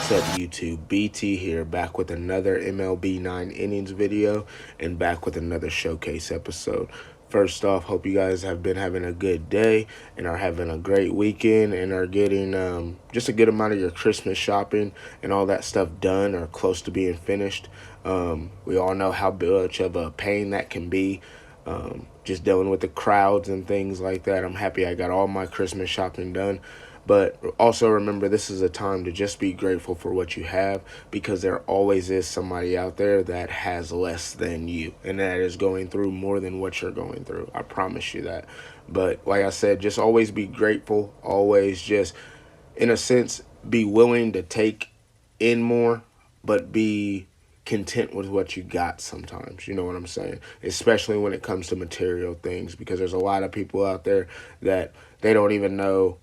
What's up, YouTube? BT here, back with another MLB9 innings video and back with another showcase episode. First off, hope you guys have been having a good day and are having a great weekend and are getting just a good amount of your Christmas shopping and all that stuff done or close to being finished. We all know how much of a pain that can be. Just dealing with the crowds and things like that. I'm happy I got all my Christmas shopping done. But also remember, this is a time to just be grateful for what you have, because there always is somebody out there that has less than you and that is going through more than what you're going through. I promise you that. But like I said, just always be grateful. Always just, in a sense, be willing to take in more, but be content with what you got sometimes. You know what I'm saying? Especially when it comes to material things, because there's a lot of people out there that they don't even know,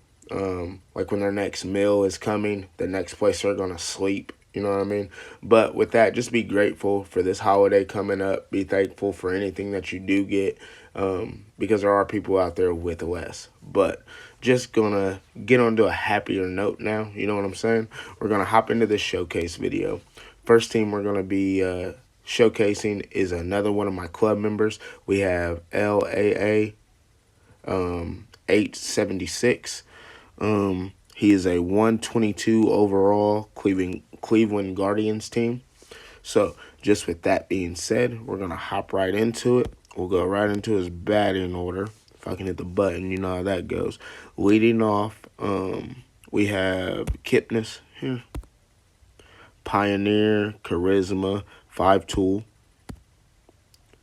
like when their next meal is coming, the next place they're going to sleep. You know what I mean? But with that, just be grateful for this holiday coming up. Be thankful for anything that you do get, because there are people out there with less. But just going to get onto a happier note now. You know what I'm saying? We're going to hop into this showcase video. First team we're going to be showcasing is another one of my club members. We have LAA 876. He is a 122 overall Cleveland Guardians team. So just with that being said, we're going to hop right into it. We'll go right into his batting order. If I can hit the button, you know how that goes. Leading off, we have Kipnis here. Pioneer, Charisma, 5-tool.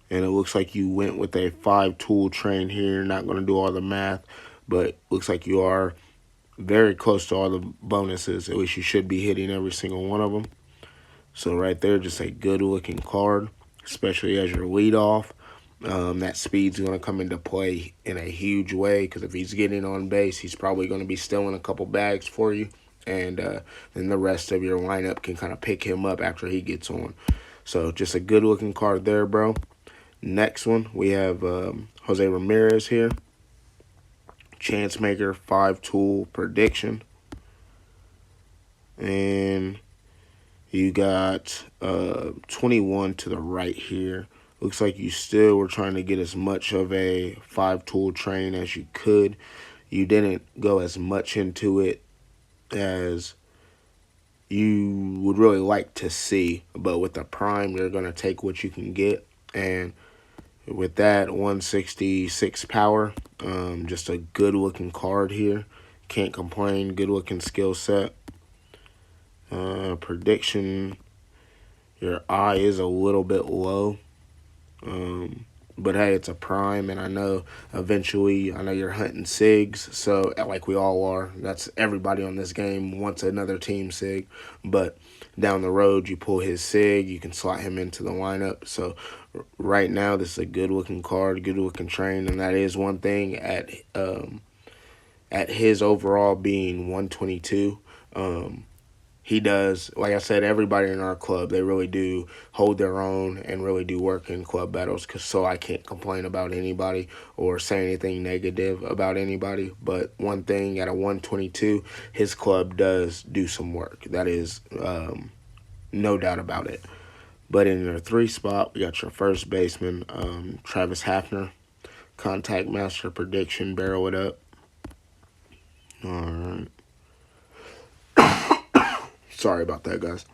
And it looks like you went with a 5-tool train here. Not going to do all the math, but looks like you are very close to all the bonuses. At least you should be hitting every single one of them. So right there, just a good-looking card, especially as your leadoff. That speed's going to come into play in a huge way, because if he's getting on base, he's probably going to be stealing a couple bags for you. And then the rest of your lineup can kind of pick him up after he gets on. So just a good-looking card there, bro. Next one, we have Jose Ramirez here. Chance Maker, 5-tool prediction. And you got 21 to the right here. Looks like you still were trying to get as much of a 5-tool train as you could. You didn't go as much into it as you would really like to see, but with the prime, you're going to take what you can get. And with that, 166 power, just a good looking card here. Can't complain. Good looking skill set. Prediction, your eye is a little bit low, but hey, it's a prime, and I know eventually, I know you're hunting SIGs, so like we all are. That's everybody on this game wants another team SIG, but down the road, you pull his SIG, you can slot him into the lineup. So right now, this is a good-looking card, good-looking train, and that is one thing at his overall being 122. He does, like I said, everybody in our club, they really do hold their own and really do work in club battles, so I can't complain about anybody or say anything negative about anybody. But one thing, at a 122, his club does do some work. That is no doubt about it. But in your 3 spot, we got your first baseman, Travis Hafner. Contact Master prediction, barrel it up. All right. Sorry about that, guys.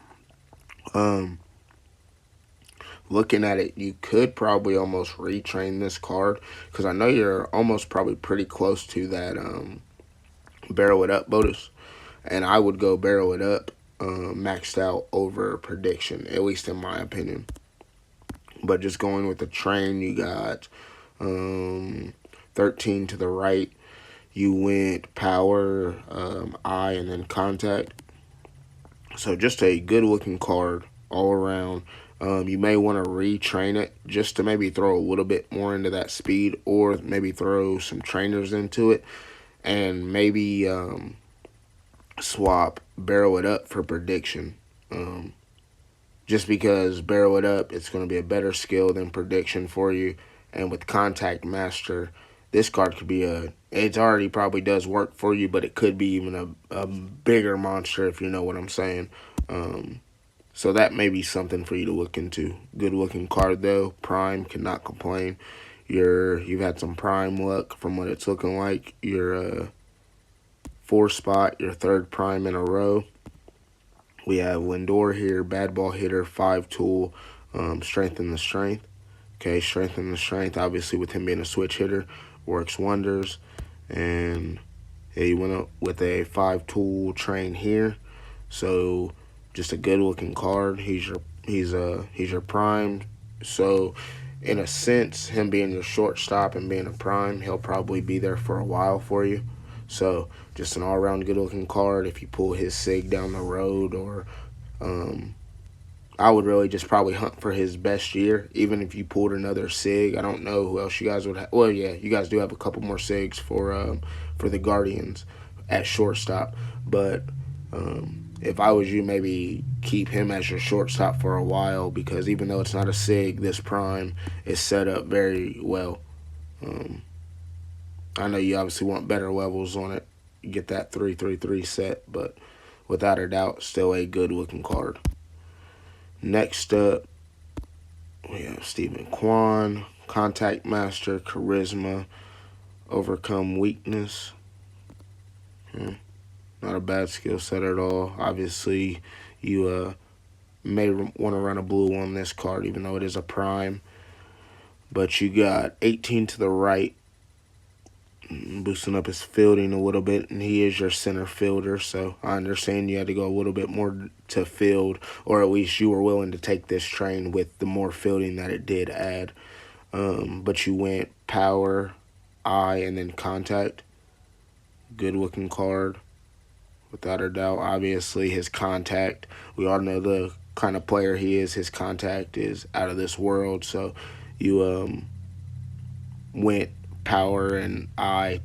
Looking at it, you could probably almost retrain this card, because I know you're almost probably pretty close to that barrel it up bonus. And I would go barrel it up, maxed out over prediction, at least in my opinion. But just going with the train, you got 13 to the right. You went power, eye, and then contact. So just a good-looking card all around. You may want to retrain it just to maybe throw a little bit more into that speed, or maybe throw some trainers into it, and maybe swap barrel it up for prediction. Just because barrel it up, it's going to be a better skill than prediction for you. And with Contact Master, this card could be it already probably does work for you, but it could be even a bigger monster, if you know what I'm saying. So that may be something for you to look into. Good looking card though. Prime, cannot complain. You've had some prime luck from what it's looking like. Your 4 spot, your 3rd prime in a row. We have Lindor here, bad ball hitter, 5 tool, strengthen the strength. Okay, strengthen the strength. Obviously, with him being a switch hitter, works wonders. And yeah, he went up with a 5 tool train here. So just a good looking card. He's your prime. So in a sense, him being your shortstop and being a prime, he'll probably be there for a while for you. So just an all around good looking card. If you pull his sig down the road, or I would really just probably hunt for his best year. Even if you pulled another sig, I don't know who else you guys would have. Well, yeah, you guys do have a couple more sigs for the Guardians at shortstop, but if I was you, maybe keep him as your shortstop for a while, because even though it's not a sig, this prime is set up very well. I know you obviously want better levels on it. You get that 3-3-3 set, but without a doubt, still a good looking card. Next up, we have Stephen Kwan, contact master, charisma, overcome weakness. Not a bad skill set at all. Obviously, you may want to run a blue on this card, even though it is a prime. But you got 18 to the right, boosting up his fielding a little bit, and he is your center fielder, so I understand you had to go a little bit more to field, or at least you were willing to take this train with the more fielding that it did add. But you went power, eye, and then contact. Good looking card, without a doubt. Obviously, his contact, we all know the kind of player he is. His contact is out of this world, so you went power and eye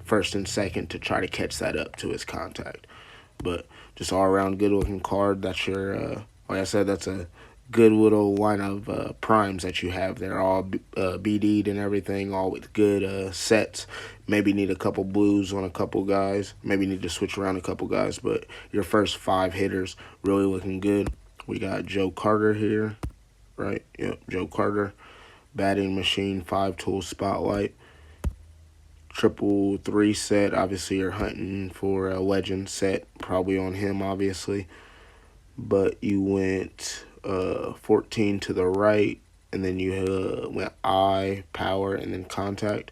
first and second to try to catch that up to his contact. But just all around good looking card. That's your like I said, that's a good little line of primes that you have there, all BD'd and everything, all with good sets. Maybe need a couple blues on a couple guys, maybe need to switch around a couple guys, but your first 5 hitters really looking good. We got Joe Carter here, right? Yep, Joe Carter. Batting machine, 5 tool spotlight, 3-3 set. Obviously, you're hunting for a legend set, probably on him, obviously. But you went 14 to the right, and then you went eye, power, and then contact.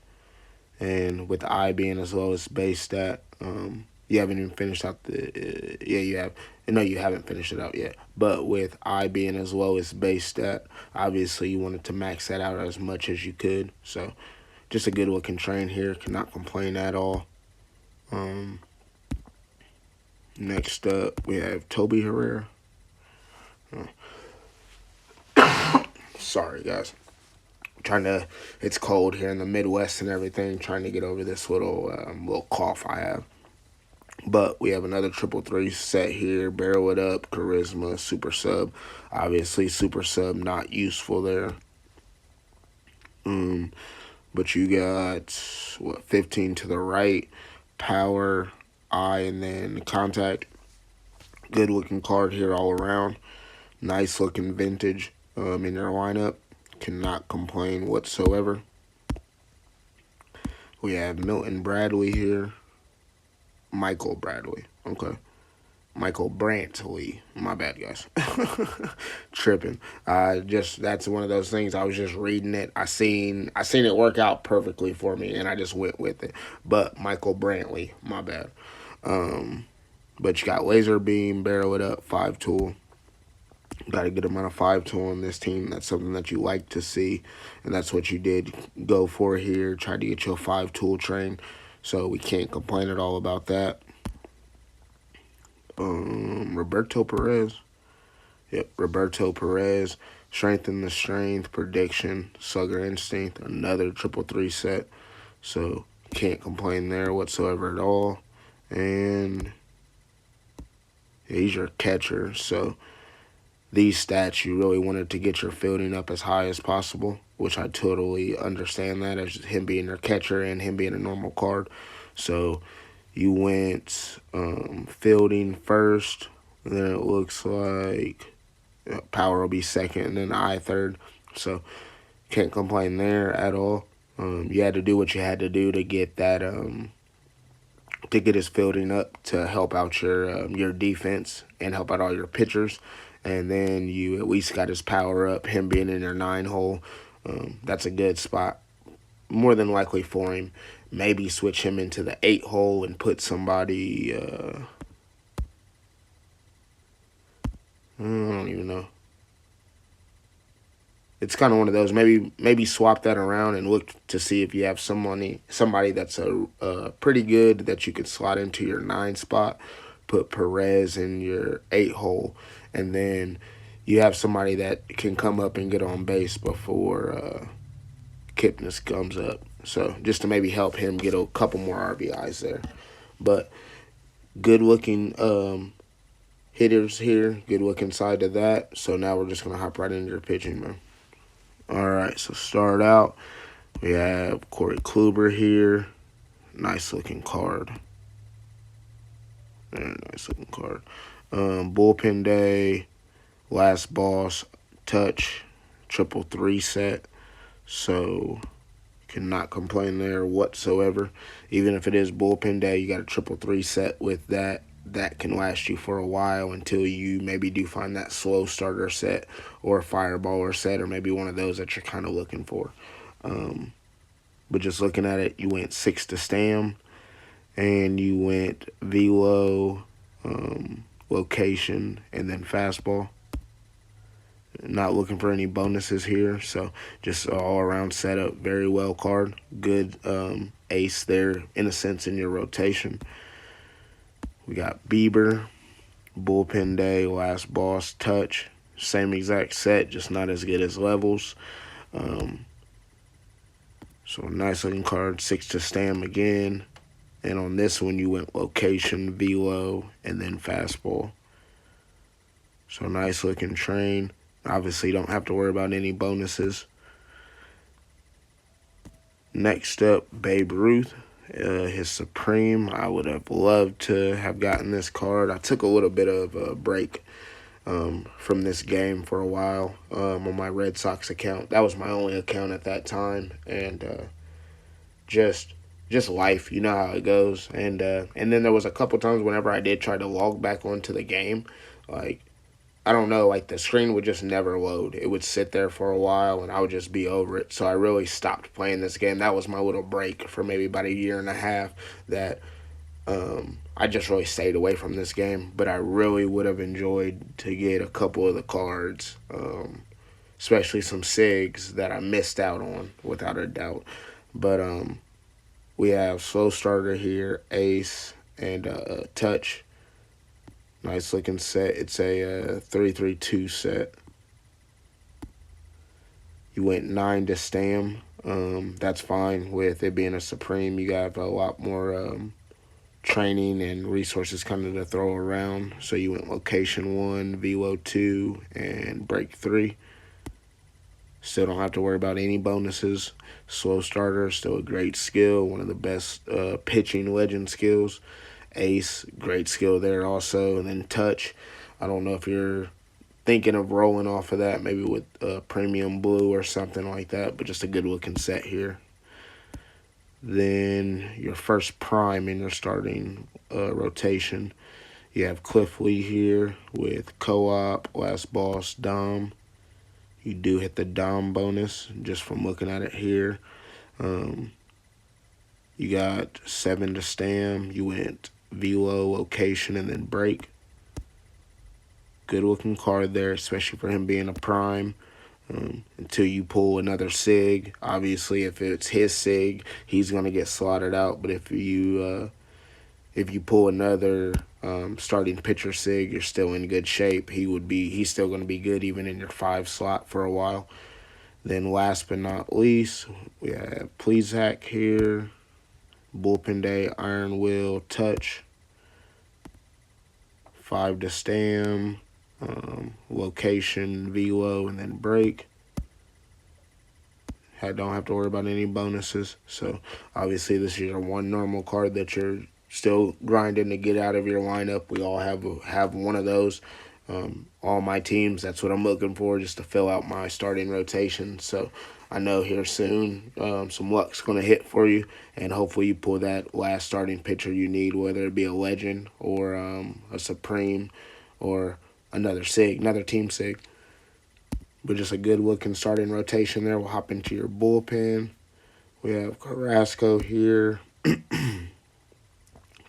And with eye being as low as base stat, you haven't even finished out the. Yeah, you have. No, you haven't finished it out yet. But with I being as low as base stat, obviously you wanted to max that out as much as you could. So just a good looking train here. Cannot complain at all. Next up, we have Toby Herrera. Sorry, guys. It's cold here in the Midwest and everything. Trying to get over this little cough I have. But we have another 3-3 set here. Barrel it up, charisma, super sub. Obviously, super sub not useful there. But you got 15 to the right, power, eye, and then contact. Good looking card here all around. Nice looking vintage in your lineup. Cannot complain whatsoever. We have Milton Bradley here. Michael Bradley. Okay. Michael Brantley. My bad, guys. Tripping. That's one of those things. I was just reading it. I seen it work out perfectly for me, and I just went with it. But Michael Brantley. My bad. But you got laser beam, barrel it up, 5 tool. Got a good amount of 5 tool on this team. That's something that you like to see, and that's what you did go for here. Tried to get your 5 tool train. So we can't complain at all about that. Roberto Perez. Yep, Roberto Perez. Strengthen the strength, prediction, Slugger instinct. Another 3-3 set. So can't complain there whatsoever at all. And yeah, he's your catcher. So these stats, you really wanted to get your fielding up as high as possible, which I totally understand that, as him being your catcher and him being a normal card. So you went fielding first, And then it looks like power will be second, and then I third. So can't complain there at all. You had to do what you had to do to get that to get his fielding up to help out your defense and help out all your pitchers. And then you at least got his power up. Him being in your 9 hole, that's a good spot. More than likely for him. Maybe switch him into the 8 hole and put somebody. I don't even know. It's kind of one of those. Maybe swap that around and look to see if you have somebody that's pretty good that you could slot into your 9 spot. Put Perez in your 8 hole, and then you have somebody that can come up and get on base before Kipnis comes up. So just to maybe help him get a couple more RBIs there. But good looking hitters here. Good looking side to that. So now we're just gonna hop right into your pitching, man. All right, so start out, we have Corey Kluber here. Nice looking card. Very nice looking card. Bullpen day, last boss, touch, 3 set. So cannot complain there whatsoever. Even if it is bullpen day, you got a 3 set with that. That can last you for a while until you maybe do find that slow starter set or fireballer set, or maybe one of those that you're kind of looking for. But just looking at it, you went 6 to Stam, and you went velo, location, and then fastball. Not looking for any bonuses here, so just all around setup, very well card. Good ace there, in a sense, in your rotation. We got Bieber, bullpen day, last boss, touch. Same exact set, just not as good as levels. So nice looking card, 6 to Stam again. And on this one, you went location, velo, and then fastball. So nice looking train. Obviously, don't have to worry about any bonuses. Next up, Babe Ruth. His Supreme. I would have loved to have gotten this card. I took a little bit of a break from this game for a while on my Red Sox account. That was my only account at that time, and just life, you know how it goes. And then there was a couple times whenever I did try to log back onto the game, like, I don't know, like the screen would just never load. It would sit there for a while and I would just be over it. So I really stopped playing this game. That was my little break for maybe about 1.5 years that I just really stayed away from this game. But I really would have enjoyed to get a couple of the cards, especially some SIGs that I missed out on, without a doubt. But we have slow starter here, ace, and touch. Nice looking set. It's a 3-3-2 set. You went 9 to Stam. That's fine with it being a Supreme. You got a lot more training and resources kind of to throw around. So you went location 1, velo 2, and break 3. Still don't have to worry about any bonuses. Slow starter, still a great skill. One of the best pitching legend skills. Ace, great skill there also. And then touch, I don't know if you're thinking of rolling off of that, maybe with premium blue or something like that, but just a good looking set here. Then your first prime in your starting rotation, you have Cliff Lee here with co-op, last boss, Dom. You do hit the Dom bonus just from looking at it here. You got 7 to Stam. You went velo, location, and then break. Good looking card there, especially for him being a prime. Until you pull another SIG. Obviously, if it's his SIG, he's gonna get slotted out. But if you pull another starting pitcher SIG, you're still in good shape. He's still gonna be good even in your 5 slot for a while. Then last but not least, we have Plesac here. Bullpen day, Iron Will, touch. 5 to Stam, location, velo, and then break. Don't have to worry about any bonuses. So obviously this is your one normal card that you're still grinding to get out of your lineup. We all have one of those. All my teams, that's what I'm looking for, just to fill out my starting rotation. So I know here soon some luck's going to hit for you, and hopefully you pull that last starting pitcher you need, whether it be a legend or a supreme or another team sig. But just a good looking starting rotation there. We'll hop into your bullpen. We have Carrasco here.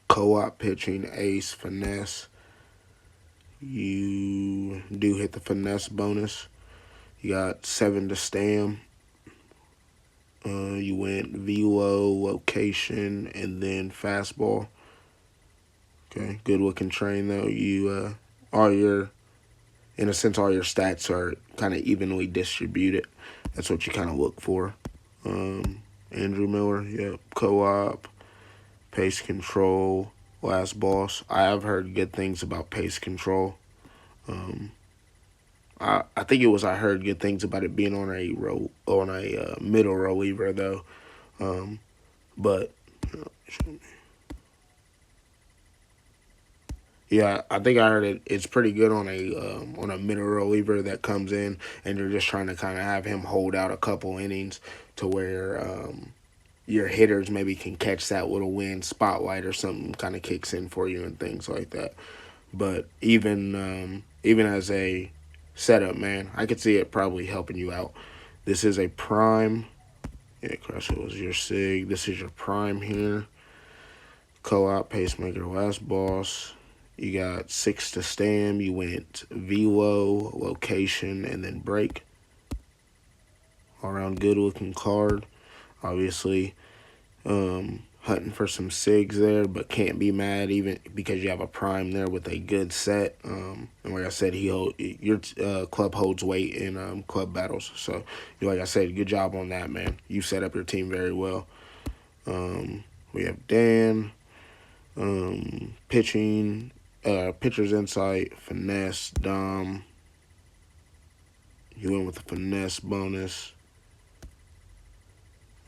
Co-op pitching, ace, finesse. You do hit the finesse bonus. You got 7 to Stam. You went velo, location, and then fastball. Okay, good looking train though. You all your stats are kind of evenly distributed. That's what you kind of look for. Andrew Miller, yep, co-op, pace control, last boss. I have heard good things about pace control. I think it was I heard good things about it being on a middle reliever though. But yeah, I think I heard it's pretty good on a middle reliever that comes in, and you're just trying to kind of have him hold out a couple innings to where your hitters maybe can catch that little wind spotlight or something kind of kicks in for you and things like that. But even as a setup man, I could see it probably helping you out. This is a prime. Yeah, Crush, it was your sig. This is your prime here. Co-op, pacemaker, last boss. You got 6 to Stam. You went velo, location, and then break. All around good looking card. Obviously, hunting for some SIGs there, but can't be mad even because you have a prime there with a good set. And like I said, your club holds weight in club battles. So, like I said, good job on that, man. You set up your team very well. We have Dan, pitching, pitcher's insight, finesse, Dom. You went with the finesse bonus.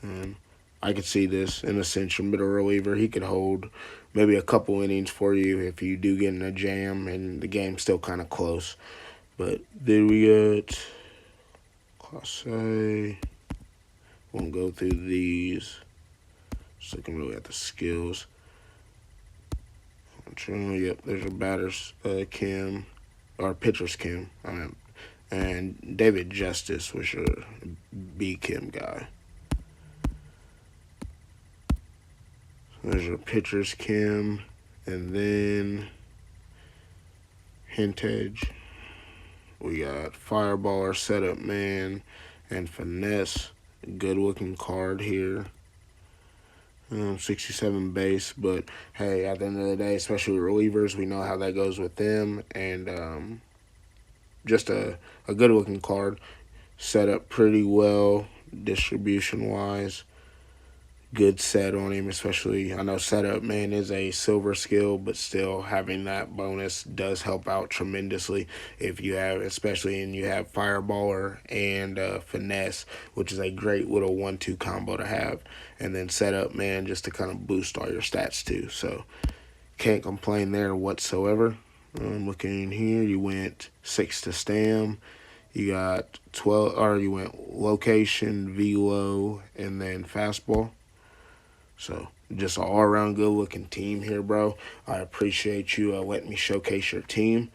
And I could see this in a sense, your middle reliever. He could hold maybe a couple innings for you if you do get in a jam and the game's still kind of close. But then we got Class A. Won't go through these. Just looking really at the skills. Yep, there's your batter's Kim, or pitcher's Kim. And David Justice was your B Kim guy. There's your pitcher's Kim, and then Hintage. We got Fireballer, Setup Man, and Finesse. Good looking card here. 67 base, but hey, at the end of the day, especially relievers, we know how that goes with them, and just a good looking card. Set up pretty well, distribution wise. Good set on him, especially I know setup man is a silver skill, but still having that bonus does help out tremendously if you have, especially and you have Fireballer and finesse, which is a great little 1-2 combo to have, and then setup man just to kind of boost all your stats too. So can't complain there whatsoever. Looking here, you went 6 to Stam. You got 12, or you went location, velo, and then fastball. So just an all-around good-looking team here, bro. I appreciate you letting me showcase your team.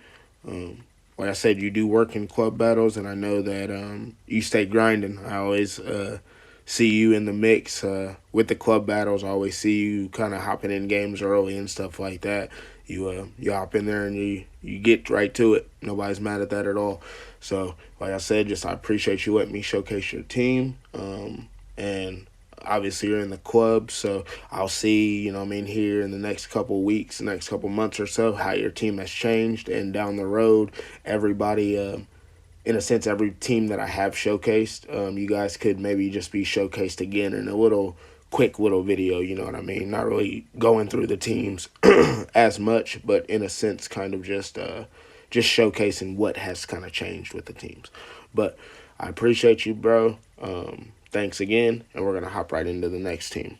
Like I said, you do work in club battles, and I know that you stay grinding. I always see you in the mix with the club battles. I always see you kind of hopping in games early and stuff like that. You hop in there and you get right to it. Nobody's mad at that at all. So, like I said, I appreciate you letting me showcase your team. And obviously you're in the club, so I'll see, here in the next couple weeks, next couple months or so, how your team has changed. And down the road, everybody, in a sense, every team that I have showcased, you guys could maybe just be showcased again in a quick little video, you know what I mean? Not really going through the teams as much, but in a sense, kind of just showcasing what has kind of changed with the teams. But I appreciate you, bro. Thanks again, and we're going to hop right into the next team.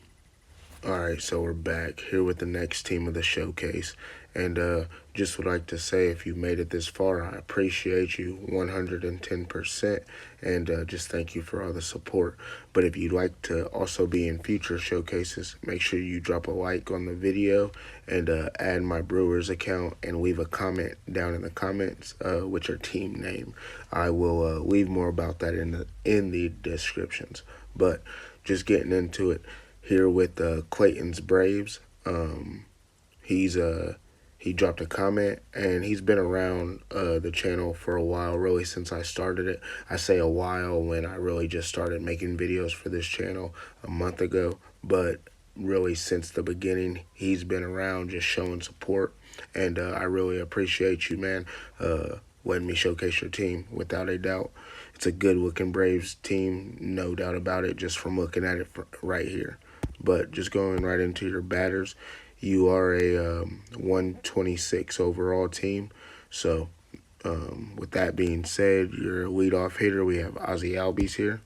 Alright, so we're back here with the next team of the showcase. And just would like to say, if you made it this far, I appreciate you 110%. And just thank you for all the support. But if you'd like to also be in future showcases, make sure you drop a like on the video and add my Brewers account and leave a comment down in the comments with your team name. I will leave more about that in the descriptions. But just getting into it. Here with ClaytonsBravers. He dropped a comment, and he's been around the channel for a while, really since I started it. I say a while when I really just started making videos for this channel a month ago, but really since the beginning, he's been around just showing support, and I really appreciate you, man, letting me showcase your team, without a doubt. It's a good-looking Braves team, no doubt about it, just from looking at it right here. But just going right into your batters, you are a 126 overall team. So with that being said, your leadoff hitter, we have Ozzy Albies here.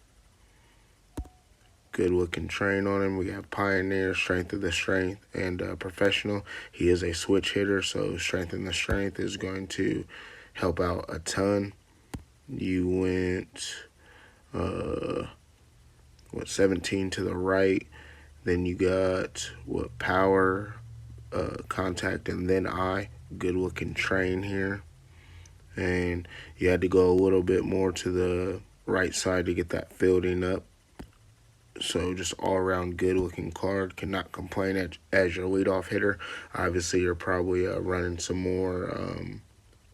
Good looking train on him. We have Pioneer, strength of the strength, and professional. He is a switch hitter, so strength and the strength is going to help out a ton. You went 17 to the right. Then you got power, contact, and then eye. Good looking train here. And you had to go a little bit more to the right side to get that fielding up. So just all around good looking card. Cannot complain as your leadoff hitter. Obviously you're probably running some more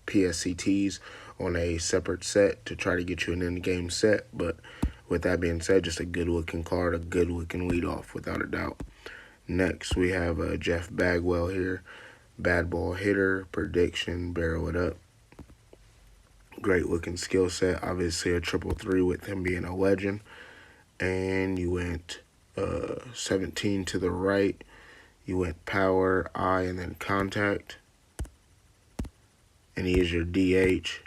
PSCTs on a separate set to try to get you an in-game set. But with that being said, just a good-looking card, a good-looking leadoff, without a doubt. Next, we have Jeff Bagwell here. Bad ball hitter, prediction, barrel it up. Great-looking skill set. Obviously, a 333 with him being a legend. And you went 17 to the right. You went power, eye, and then contact. And he is your DH.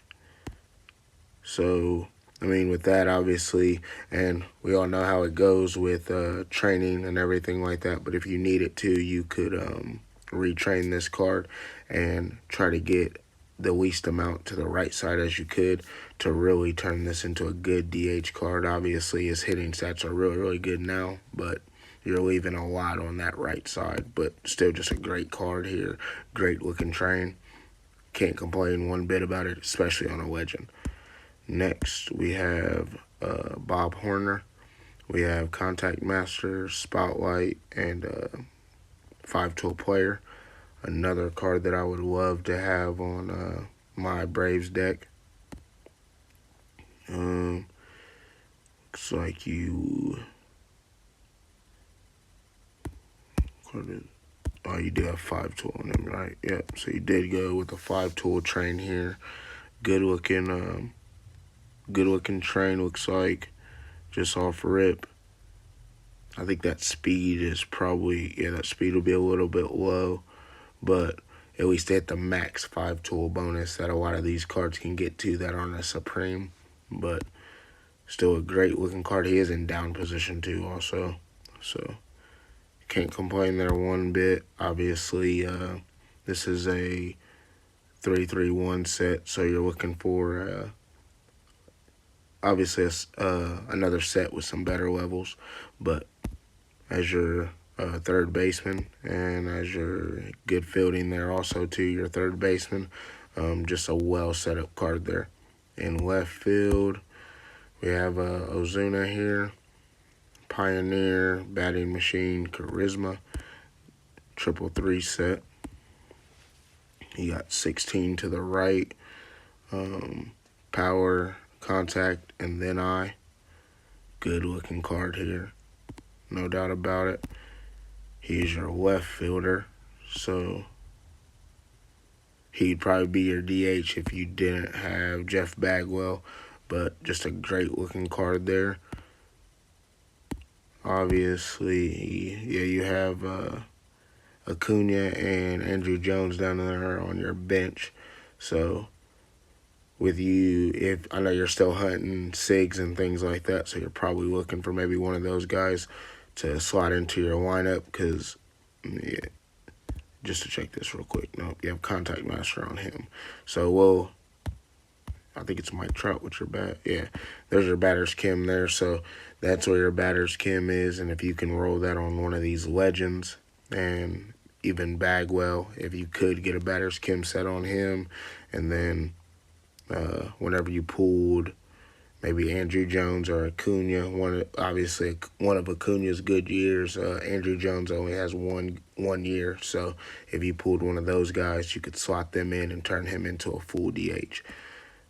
So, I mean, with that, obviously, and we all know how it goes with training and everything like that, but if you needed to, you could retrain this card and try to get the least amount to the right side as you could to really turn this into a good DH card. Obviously, his hitting stats are really, really good now, but you're leaving a lot on that right side, but still just a great card here. Great looking train. Can't complain one bit about it, especially on a legend. Next, we have Bob Horner. We have Contact Master, Spotlight, and 5-tool player. Another card that I would love to have on my Braves deck. Looks like you... Oh, you did have 5-tool on him, right? Yep, so you did go with a 5-tool train here. Good looking train, looks like, just off rip. I think that speed is probably, that speed will be a little bit low, but at least they hit the max 5-tool bonus that a lot of these cards can get to that aren't a Supreme, but still a great looking card. He is in down position too also, so can't complain there one bit. Obviously, this is a 3-3-1 set, so you're looking for obviously another set with some better levels, but as your third baseman and as your good fielding there also to your third baseman, just a well set up card there. In left field, we have Ozuna here. Pioneer, batting machine, charisma, 333 set. You got 16 to the right, power, contact, and then eye. Good looking card here, no doubt about it. He's your left fielder, so he'd probably be your DH if you didn't have Jeff Bagwell, but just a great looking card there. Obviously, yeah, you have Acuna and Andrew Jones down there on your bench. So with you, if I know you're still hunting SIGs and things like that, so you're probably looking for maybe one of those guys to slot into your lineup because, yeah, just to check this real quick. No, you have contact master on him. So I think it's Mike Trout with your bat. Yeah, there's your batter's Kim there. So that's where your batter's Kim is. And if you can roll that on one of these legends, and even Bagwell, if you could get a batter's Kim set on him, and then whenever you pulled maybe Andrew Jones or Acuna, obviously one of Acuna's good years. Andrew Jones only has one year, so if you pulled one of those guys, you could slot them in and turn him into a full DH.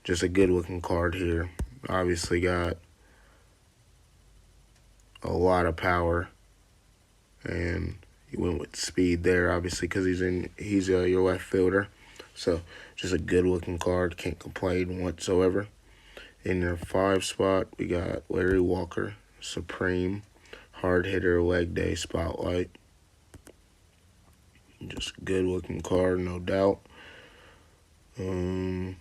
Just a good looking card here. Obviously got a lot of power, and he went with speed there, obviously because he's your left fielder. So just a good looking card. Can't complain whatsoever. In your 5 spot, we got Larry Walker, Supreme, Hard Hitter, Leg Day, Spotlight. Just good looking card, no doubt. You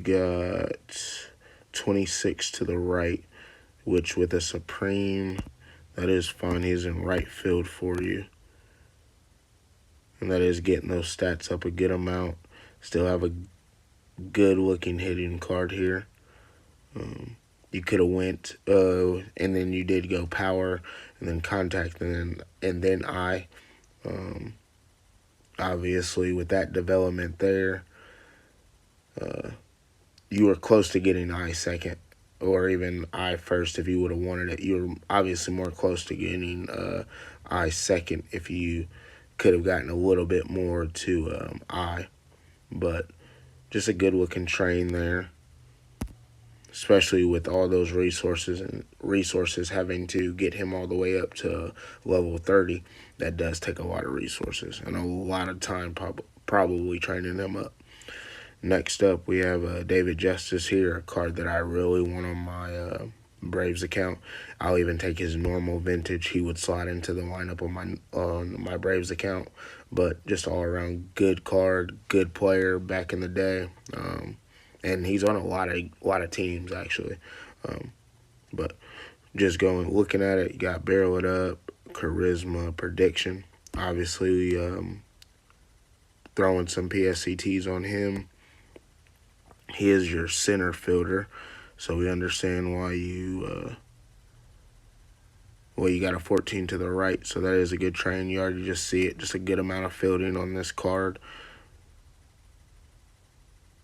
got 26 to the right, which with a Supreme, that is fine. He's in right field for you. And that is getting those stats up a good amount. Still have a good looking hitting card here. You could have went and then you did go power and then contact and then I. Obviously with that development there, you were close to getting I second or even I first if you would have wanted it. You were obviously more close to getting I second if you could have gotten a little bit more to I. But just a good looking train there, especially with all those resources having to get him all the way up to level 30. That does take a lot of resources and a lot of time probably training him up. Next up, we have David Justice here, a card that I really want on my Braves account. I'll even take his normal vintage. He would slide into the lineup on my Braves account. But just all around good card, good player back in the day. And he's on a lot of teams actually. But just looking at it, you got Barrel It Up, Charisma, Prediction. Obviously, throwing some PSCTs on him. He is your center fielder, so we understand why you got a 14 to the right. So that is a good train. You already just see it, just a good amount of fielding on this card.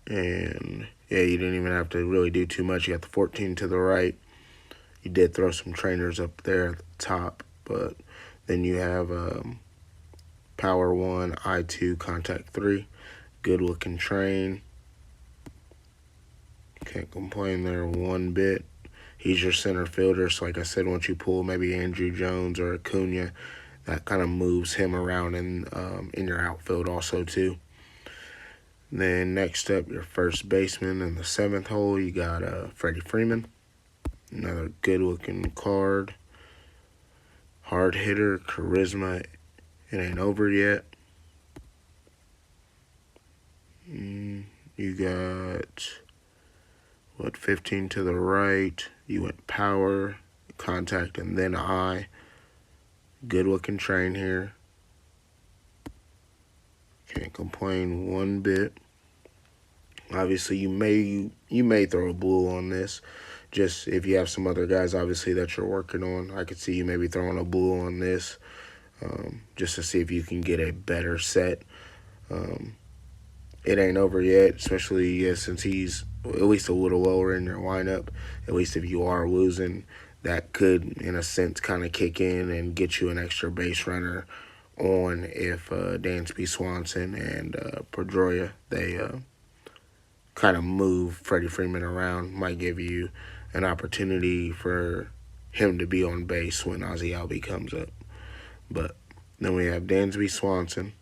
And yeah, you didn't even have to really do too much. You got the 14 to the right. You did throw some trainers up there at the top, but then you have Power 1, I2, Contact 3. Good looking train. Can't complain there one bit. He's your center fielder, so like I said, once you pull maybe Andrew Jones or Acuna, that kind of moves him around in your outfield also too. Then next up, your first baseman in the 7th hole, you got Freddie Freeman. Another good-looking card. Hard hitter, charisma. It ain't over yet. You got 15 to the right. You went power, contact, and then I. Good-looking train here. Can't complain one bit. Obviously, you may throw a blue on this. Just if you have some other guys, obviously, that you're working on. I could see you maybe throwing a blue on this just to see if you can get a better set. It ain't over yet, especially since he's at least a little lower in your lineup. At least if you are losing, that could, in a sense, kind of kick in and get you an extra base runner on if Dansby Swanson and Pedroia, they kind of move Freddie Freeman around. Might give you an opportunity for him to be on base when Ozzie Albies comes up. But then we have Dansby Swanson,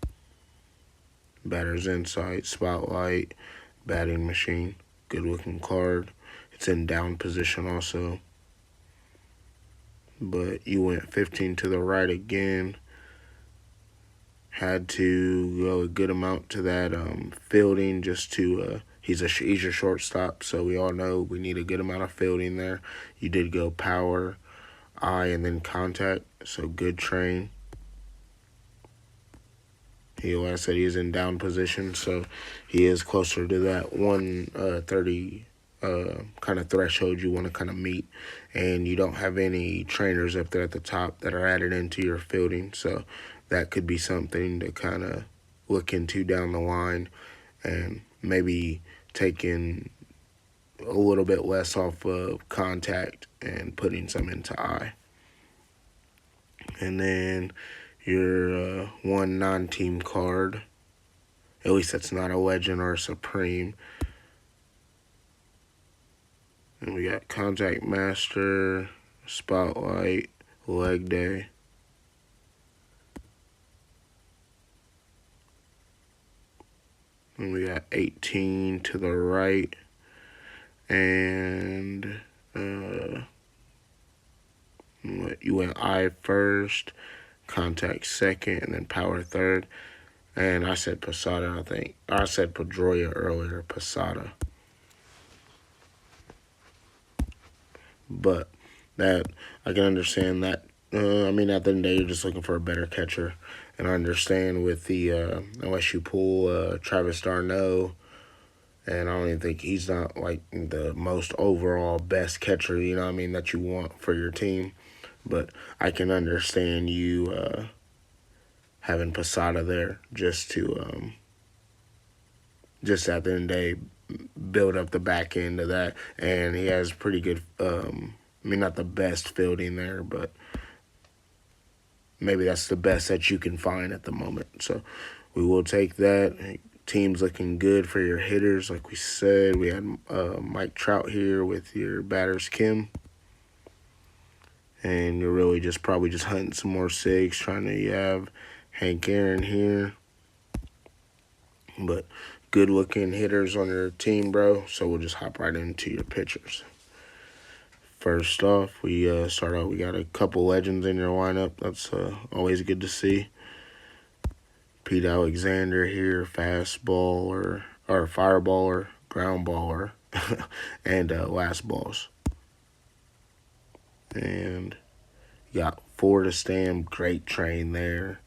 Batter's Insight, Spotlight, Batting Machine. Good looking card. It's in down position also. But you went 15 to the right again. Had to go a good amount to that fielding just to he's your shortstop, so we all know we need a good amount of fielding there. You did go power, eye and then contact. So good train. Like I said, he is in down position, so he is closer to that 130 kind of threshold you want to kind of meet. And you don't have any trainers up there at the top that are added into your fielding, so that could be something to kind of look into down the line, and maybe taking a little bit less off of contact and putting some into eye. And then your one non-team card, at least that's not a legend or a supreme. And we got Contact Master, Spotlight, Leg Day. And we got 18 to the right. And you went eye first, contact second, and then power third. And I said Posada, I think. I said Pedroia earlier, Posada. But that, I can understand that. I mean, at the end of the day, you're just looking for a better catcher. And I understand with the, unless you pull Travis d'Arnaud, and I don't even think he's not like the most overall best catcher, you know what I mean, that you want for your team. But I can understand you having Posada there just to, just at the end of the day, build up the back end of that. And he has pretty good, I mean, not the best fielding there, but maybe that's the best that you can find at the moment. So we will take that. Team's looking good for your hitters. Like we said, we had Mike Trout here with your batters, Kim. And you're really just probably just hunting some more SIGs, trying to have Hank Aaron here. But good looking hitters on your team, bro. So we'll just hop right into your pitchers. First off, we start out. We got a couple legends in your lineup. That's always good to see. Pete Alexander here, fastballer or fireballer, ground baller, and last balls. And you got four to Stam, great train there.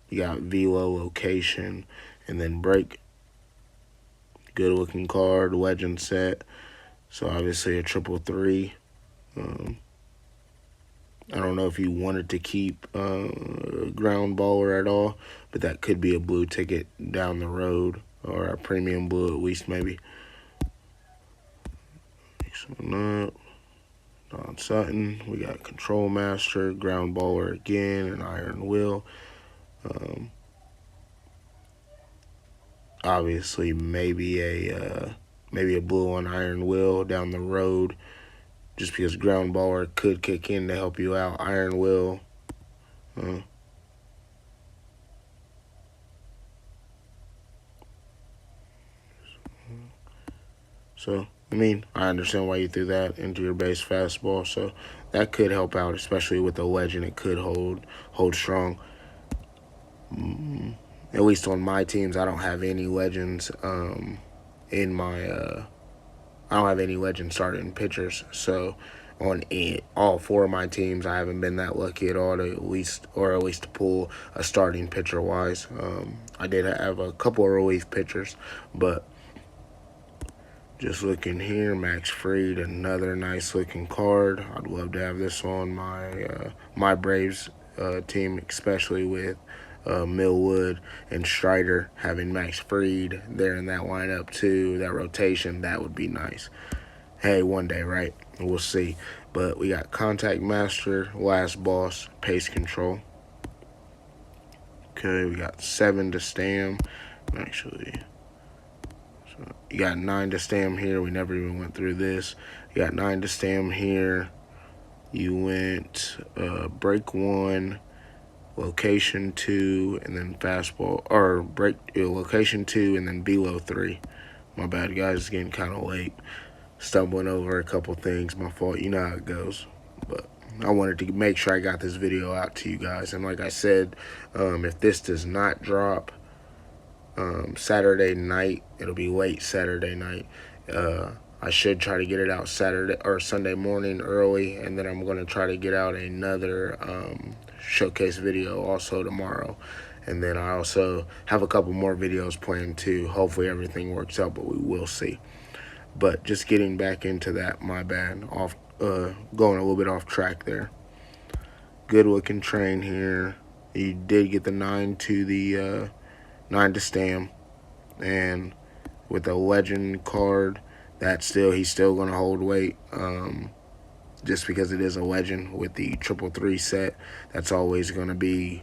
You got velo, location, and then break. Good looking card, legend set. So obviously a 333. I don't know if you wanted to keep ground baller at all, but that could be a blue ticket down the road, or a premium blue at least maybe. Next one up, Don Sutton. We got Control Master, ground baller again, and Iron Will. Obviously maybe a blue on Iron Will down the road, just because ground baller could kick in to help you out. Iron Will. So, I mean, I understand why you threw that into your base fastball. So that could help out, especially with the legend. It could hold strong. At least on my teams, I don't have any legends in my I don't have any legends starting pitchers. So on all four of my teams, I haven't been that lucky at all to at least to pull a starting pitcher wise. I did have a couple of relief pitchers, but just looking here, Max Fried, another nice looking card. I'd love to have this on my Braves team, especially with Millwood and Strider having Max Fried there in that lineup too. That rotation, that would be nice. Hey, one day, right? We'll see. But we got Contact Master, Last Boss, Pace Control. Okay, we got 7 to Stam. Actually, so you got 9 to Stam here. We never even went through this. You got 9 to Stam here. You went break 1, location 2, and then fastball, or break location 2, and then velo 3. My bad, guys. It's getting kind of late. Stumbling over a couple things. My fault. You know how it goes. But I wanted to make sure I got this video out to you guys. And like I said, if this does not drop Saturday night, it'll be late Saturday night. I should try to get it out Saturday or Sunday morning early, and then I'm going to try to get out another showcase video also tomorrow. And then I also have a couple more videos planned too. Hopefully everything works out, but we will see. But just getting back into that, my bad, going a little bit off track there. Good looking train here. He did get the 9 to stam, and with a legend card, he's still gonna hold weight. Just because it is a legend with the 333 set, that's always gonna be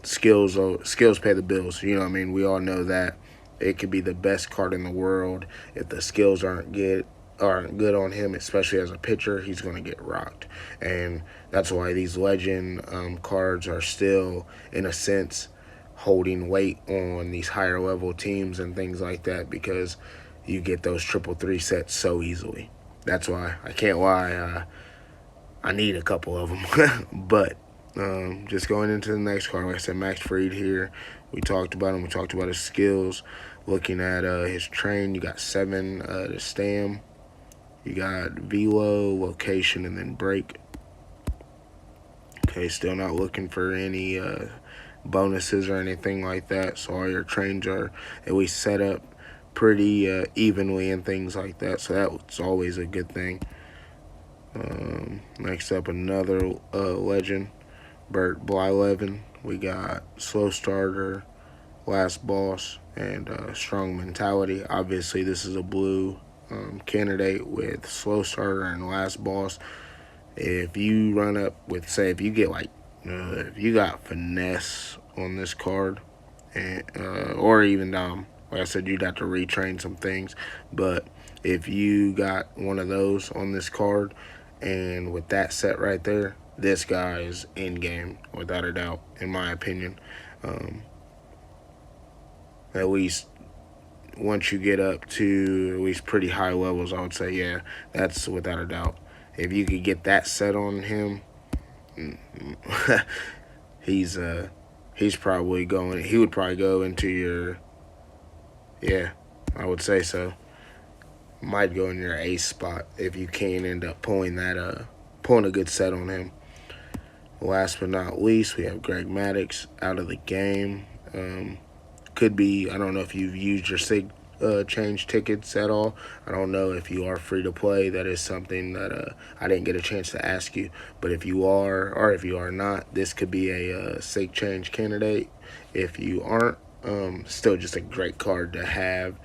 skills. Skills pay the bills. You know what I mean? We all know that. It could be the best card in the world. If the skills aren't good on him, especially as a pitcher, he's going to get rocked. And that's why these legend cards are still, in a sense, holding weight on these higher level teams and things like that, because you get those 333 sets so easily. That's why, I can't lie, I need a couple of them. But just going into the next card, like I said, Max Fried here. We talked about him. We talked about his skills. Looking at his train, you got 7 to stam. You got velo, location, and then break. Okay, still not looking for any bonuses or anything like that. So all your trains are at least set up pretty evenly and things like that. So that's always a good thing. Next up, another legend, Bert Blyleven. We got slow starter, last boss, and strong mentality. Obviously, this is a blue candidate with slow starter and last boss. If you run up with, say, if you get if you got finesse on this card, and or even like I said, you'd have to retrain some things. But if you got one of those on this card, and with that set right there, this guy is in game without a doubt, in my opinion. At least once you get up to at least pretty high levels, I would say, yeah, that's without a doubt. If you could get that set on him, he's probably going. He would probably go into your, yeah, I would say so. Might go in your ace spot if you can end up pulling a good set on him. Last but not least, we have Greg Maddux out of the game. Could be, I don't know if you've used your SIG change tickets at all. I don't know if you are free to play. That is something that I didn't get a chance to ask you. But if you are, or if you are not, this could be a SIG change candidate. If you aren't, still just a great card to have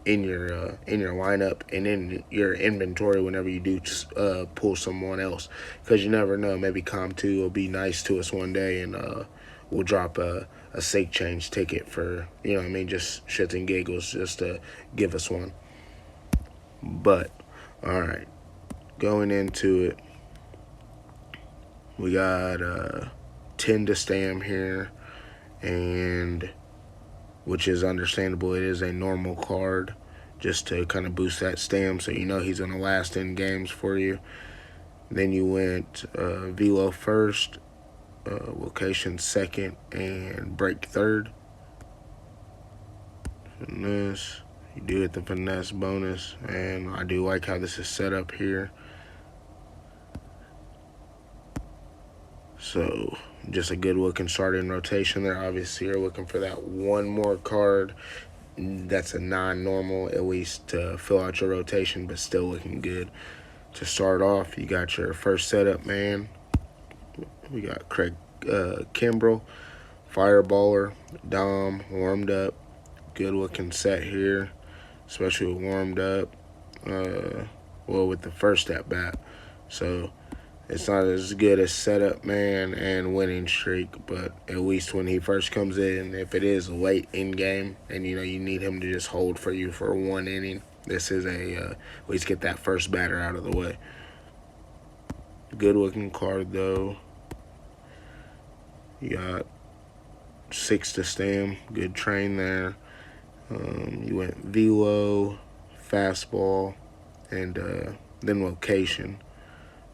in your lineup and in your inventory whenever you do pull someone else, because you never know. Maybe Com2 will be nice to us one day and we'll drop a SIG change ticket for, you know what I mean, just shits and giggles, just to give us one. But all right, going into it, we got 10 to stam here, and which is understandable. It is a normal card just to kind of boost that stam, so you know he's going to last in games for you. Then you went velo first, location second, and break third. Finesse, you do get the finesse bonus, and I do like how this is set up here. So just a good looking starting rotation there. Obviously, you're looking for that one more card that's a non-normal, at least to fill out your rotation, but still looking good. To start off, you got your first setup man. We got Craig Kimbrell, fireballer, Dom, warmed up. Good looking set here, especially with warmed up. Well, with the first at bat. So it's not as good as setup man and winning streak, but at least when he first comes in, if it is late in game and you know you need him to just hold for you for one inning, this is at least get that first batter out of the way. Good looking card though. You got 6 to stam, good train there. You went velo, fastball, and then location.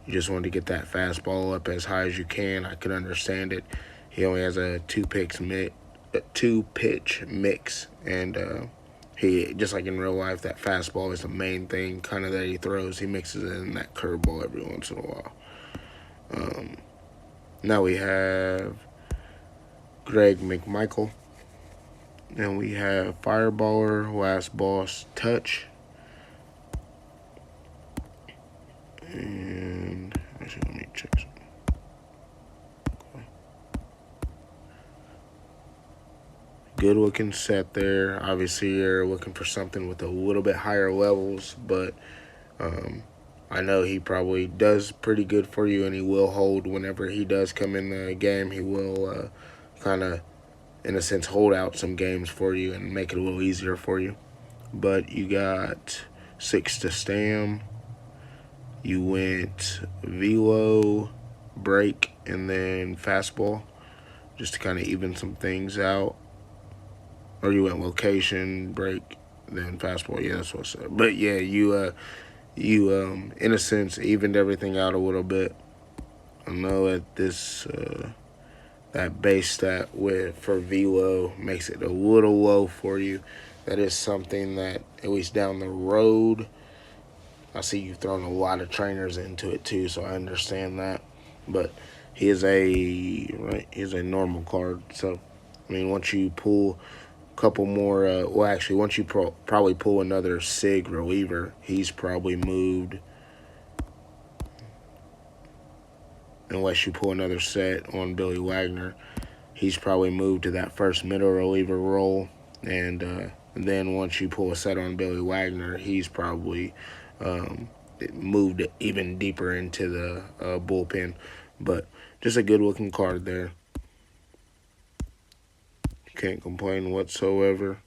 You just wanted to get that fastball up as high as you can. I could understand it. He only has a two pitch mix, and he, just like in real life, that fastball is the main thing kind of that he throws. He mixes in that curveball every once in a while. Now we have Greg McMichael. And we have Fireballer, Last Boss, Touch. And actually, let me check something. Okay. Good looking set there. Obviously, you're looking for something with a little bit higher levels, but I know he probably does pretty good for you, and he will hold whenever he does come in the game. He will kind of, in a sense, hold out some games for you and make it a little easier for you. But you got 6 to Stam. You went velo, break, and then fastball, just to kind of even some things out. Or you went location, break, then fastball. Yeah, that's what I said. But yeah, you in a sense evened everything out a little bit. I know that this that base stat for velo makes it a little low for you. That is something that, at least down the road, I see you've thrown a lot of trainers into it too, so I understand that. But he is a normal card. So, I mean, once you pull a couple more, once you probably pull another SIG reliever, he's probably moved. Unless you pull another set on Billy Wagner, he's probably moved to that first middle reliever role. And then once you pull a set on Billy Wagner, he's probably moved even deeper into the bullpen. But just a good looking card there. Can't complain whatsoever.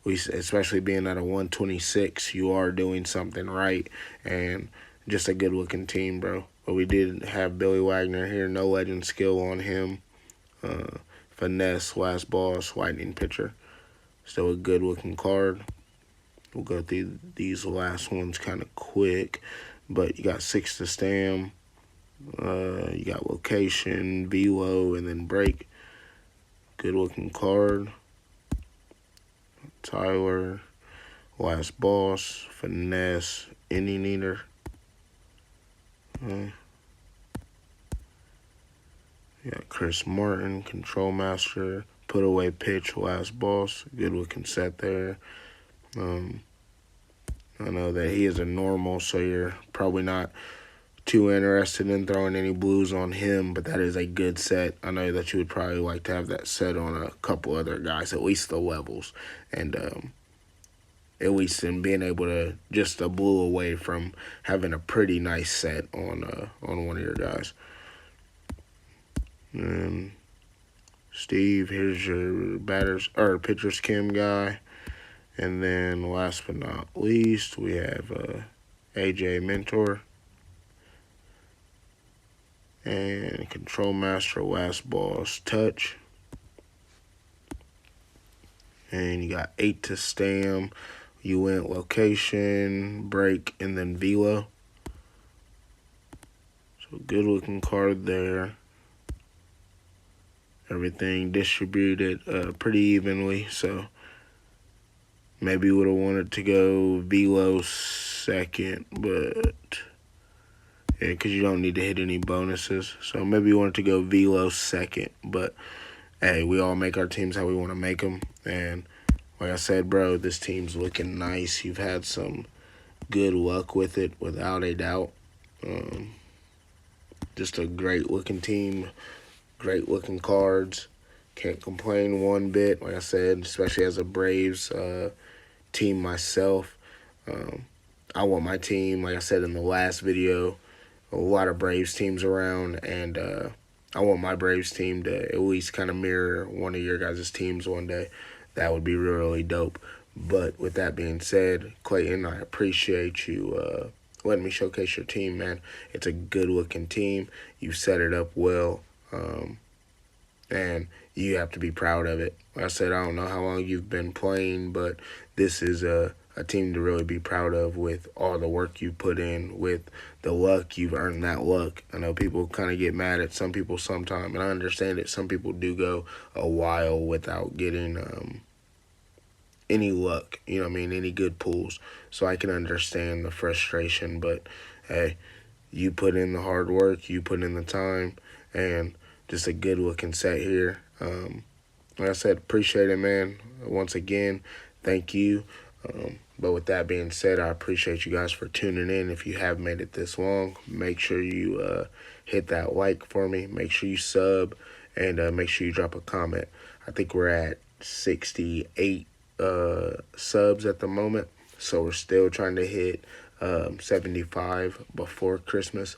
Especially being at a 126, you are doing something right, and just a good looking team, bro. But we did have Billy Wagner here, no legend skill on him. Finesse, last boss, lightning pitcher. Still a good looking card. We'll go through these last ones kind of quick. But you got 6 to Stam. You got location, velo, and then break. Good looking card. Tyler, last boss, finesse, inning eater. You got Chris Martin, control master, put away pitch, last boss. Good looking set there. I know that he is a normal, so you're probably not too interested in throwing any blues on him, but that is a good set. I know that you would probably like to have that set on a couple other guys, at least the levels, and at least in being able to just a blue away from having a pretty nice set on one of your guys. And Steve, here's your pitcher's chem guy. And then last but not least, we have AJ Mentor. And control master, last boss, touch. And you got 8 to Stam. You went location, break, and then velo. So good looking card there. Everything distributed pretty evenly. So maybe would have wanted to go velo second, but yeah, because you don't need to hit any bonuses. So maybe you wanted to go velo second, but hey, we all make our teams how we want to make them. And like I said, bro, this team's looking nice. You've had some good luck with it, without a doubt. Just a great looking team, great looking cards. Can't complain one bit. Like I said, especially as a Braves team myself. I want my team, like I said in the last video, a lot of Braves teams around, and I want my Braves team to at least kind of mirror one of your guys' teams one day. That would be really dope. But with that being said, Clayton, I appreciate you letting me showcase your team, man. It's a good-looking team. You set it up well, and you have to be proud of it. Like I said, I don't know how long you've been playing, but this is a team to really be proud of with all the work you put in, with the luck. You've earned that luck. I know people kind of get mad at some people sometimes, and I understand it. Some people do go a while without getting any luck, you know what I mean, any good pulls. So I can understand the frustration, but hey, you put in the hard work, you put in the time, and just a good looking set here. Like I said, appreciate it, man. Once again, thank you. But with that being said, I appreciate you guys for tuning in. If you have made it this long, make sure you hit that like for me. Make sure you sub, and make sure you drop a comment. I think we're at 68 subs at the moment, so we're still trying to hit 75 before Christmas.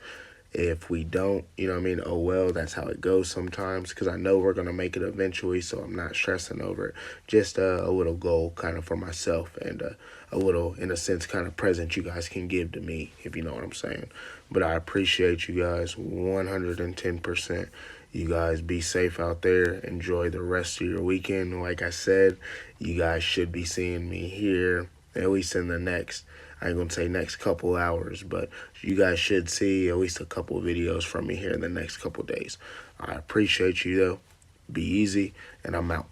If we don't, you know what I mean, oh well, that's how it goes sometimes, because I know we're going to make it eventually, so I'm not stressing over it. Just a little goal kind of for myself, and a little, in a sense, kind of present you guys can give to me, if you know what I'm saying. But I appreciate you guys 110%. You guys be safe out there. Enjoy the rest of your weekend. Like I said, you guys should be seeing me here, at least in the next, I ain't gonna say next couple hours, but you guys should see at least a couple videos from me here in the next couple days. I appreciate you though. Be easy, and I'm out.